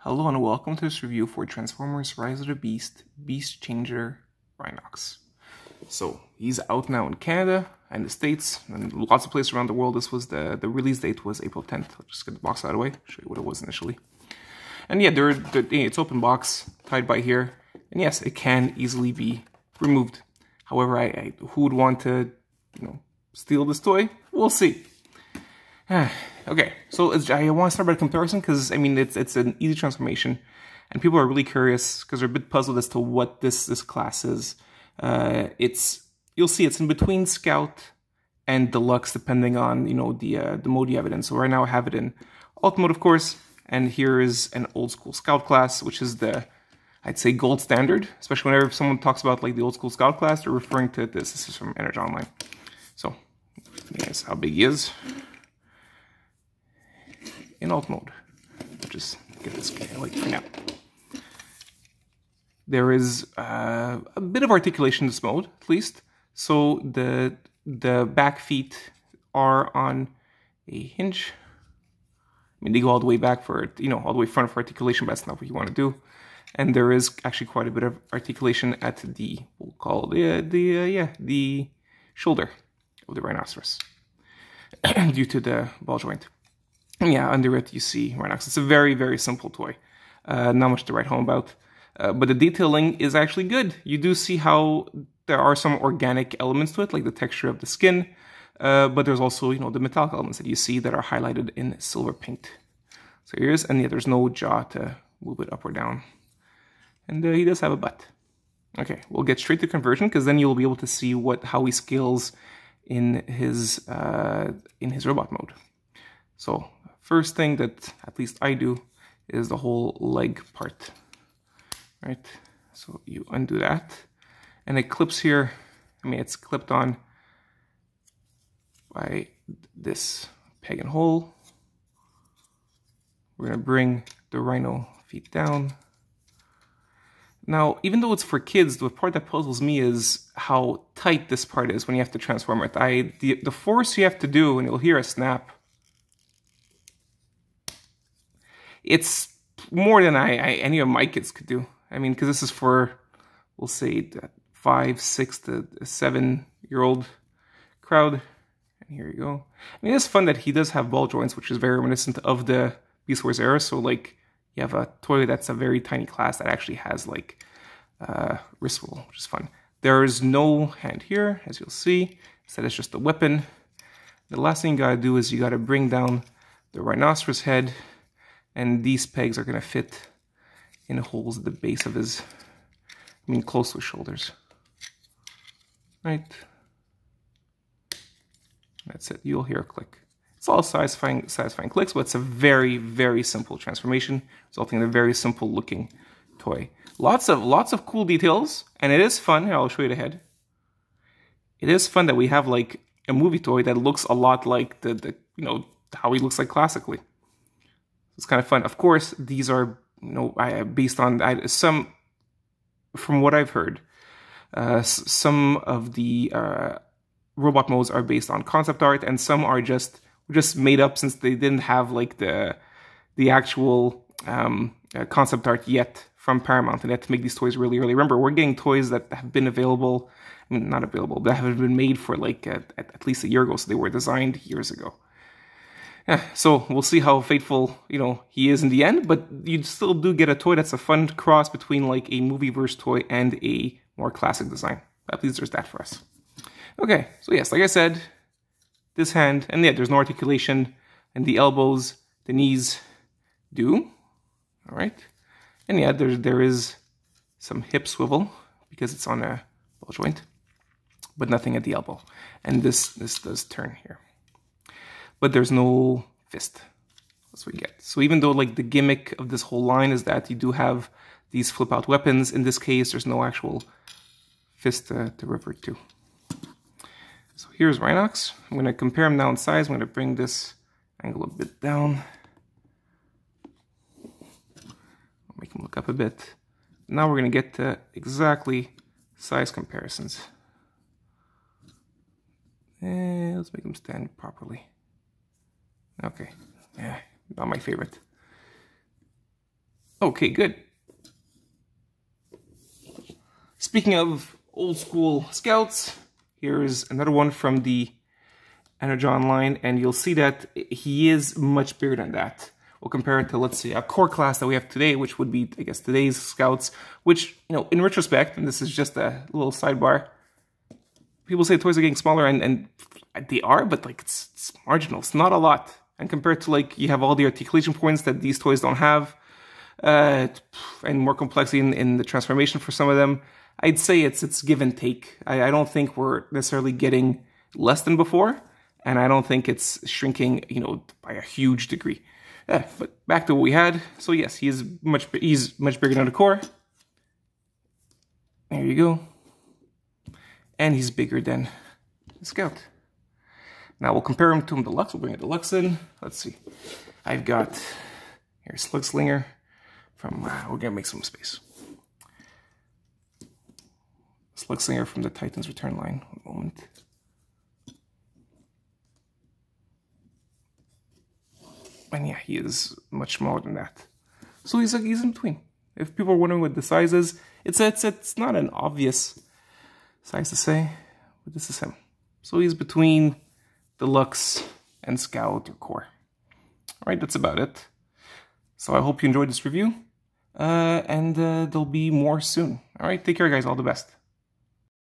Hello and welcome to this review for Transformers Rise of the Beast Changer Rhinox. So he's out now in Canada and the States and lots of places around the world. This was the release date was April 10th. I'll just get the box out of the way, show you what it was initially. And yeah, it's open box, tied by here. And yes, it can easily be removed. However, who would want to, steal this toy? We'll see. Okay, so I want to start by comparison because, it's an easy transformation. And people are really curious because they're a bit puzzled as to what this class is. You'll see it's in between Scout and Deluxe depending on, the mode you have it in. So right now I have it in Alt mode, of course. And here is an old school Scout class, which is I'd say gold standard. Especially whenever someone talks about like the old school Scout class, they're referring to this. This is from Energy Online. So, yes, how big he is. In alt mode. Just get this guy like for now. There is a bit of articulation in this mode, at least. So the back feet are on a hinge. They go all the way back for all the way front for articulation, but that's not what you want to do. And there is actually quite a bit of articulation at we'll call the shoulder of the rhinoceros due to the ball joint. And yeah, under it you see Rhinox. It's a very, very simple toy. Not much to write home about. But the detailing is actually good. You do see how there are some organic elements to it, like the texture of the skin. But there's also, the metallic elements that you see that are highlighted in silver paint. So here's, and yeah, there's no jaw to move it up or down. And he does have a butt. Okay, we'll get straight to conversion because then you'll be able to see how he scales in his robot mode. So first thing that at least I do is the whole leg part, right? So you undo that and it clips here. It's clipped on by this peg and hole. We're gonna bring the rhino feet down. Now, even though it's for kids, the part that puzzles me is how tight this part is when you have to transform it. The force you have to do, and you'll hear a snap, it's more than any of my kids could do. Because this is for, we'll say, 5, 6 to 7-year-old crowd. And here you go. It's fun that he does have ball joints, which is very reminiscent of the Beast Wars era. So, you have a toy that's a very tiny class that actually has, wrist roll, which is fun. There is no hand here, as you'll see. Instead, it's just a weapon. The last thing you gotta do is you gotta bring down the rhinoceros head. And these pegs are going to fit in holes at the base of his, close to his shoulders. Right? That's it. You'll hear a click. It's all satisfying clicks, but it's a very, very simple transformation, resulting in a very simple looking toy. Lots of cool details, and it is fun. Here, I'll show you the head. It is fun that we have a movie toy that looks a lot like how he looks like classically. It's kind of fun. Of course, these are, based on some, from what I've heard, some of the robot modes are based on concept art, and some are just made up since they didn't have the actual concept art yet from Paramount, and they had to make these toys really early. Remember, we're getting toys that have been available, not available, but have been made for at least a year ago, so they were designed years ago. Yeah, so we'll see how faithful, he is in the end, but you still do get a toy that's a fun cross between a movie-verse toy and a more classic design. At least there's that for us. Okay, so yes, like I said, this hand, and yeah, there's no articulation, and the elbows, the knees do, all right? And yeah, there is some hip swivel because it's on a ball joint, but nothing at the elbow. And this does turn here. But there's no fist. That's what we get. So even though the gimmick of this whole line is that you do have these flip out weapons, in this case there's no actual fist to revert to. So here's Rhinox. I'm going to compare him now in size. I'm going to bring this angle a bit down. I'll make him look up a bit. Now we're going to get to exactly size comparisons. And let's make him stand properly. Okay, yeah, not my favorite. Okay, good. Speaking of old school Scouts, here's another one from the Energon line, and you'll see that he is much bigger than that. We'll compare it to, let's say, a core class that we have today, which would be, I guess, today's Scouts, which, you know, in retrospect, and this is just a little sidebar, people say toys are getting smaller, and they are, but, like, it's marginal. It's not a lot. And compared to, like, you have all the articulation points that these toys don't have, and more complexity in the transformation for some of them, I'd say it's give and take. I don't think we're necessarily getting less than before, and I don't think it's shrinking, you know, by a huge degree. But back to what we had. So yes, he's much bigger than the core. There you go. And he's bigger than the Scout. Now we'll compare him to him deluxe. We'll bring a deluxe in. Let's see. I've got here Slug Slinger from. We're gonna make some space. Slug Slinger from the Titans Return line. One moment. And yeah, he is much smaller than that. So he's in between. If people are wondering what the size is, it's not an obvious size to say, but this is him. So he's between Deluxe and Scout or Core. Alright, that's about it. So I hope you enjoyed this review, and there'll be more soon. Alright, take care guys, all the best.